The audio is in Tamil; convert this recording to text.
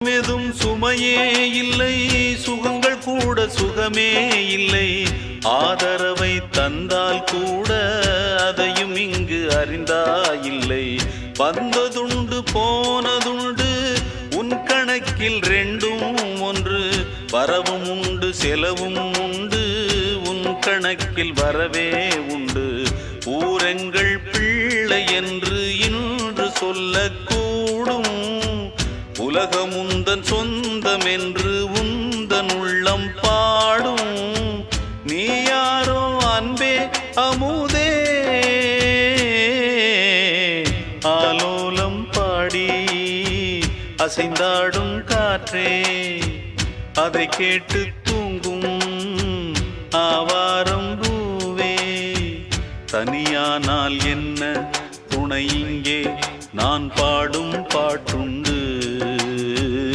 மெதும் சுமையே இல்லை, சுகங்கள் கூட சுகமே இல்லை. ஆதரவை தந்தால் கூட அதையும் இங்கு அறிந்தாயில்லை. வந்ததுண்டு போனதுண்டு உன் கணக்கில் ரெண்டும் ஒன்று. வரவும் உண்டு செலவும் உண்டு, உன் கணக்கில் வரவே உண்டு. ஊரெங்கள் பிள்ளை என்று இன்று சொல்லக்கூடும். உலகம் உந்தன் சொந்தம் என்று உந்தன் உள்ளம் பாடும். நீ யாரோ அன்பே அமுதே, ஆலோலம் பாடி அசைந்தாடும் காற்றே, அதை கேட்டு தூங்கும் ஆவாரம் பூவே. தனியானால் என்ன துணை இங்கே, நான் பாடும் பாட்டு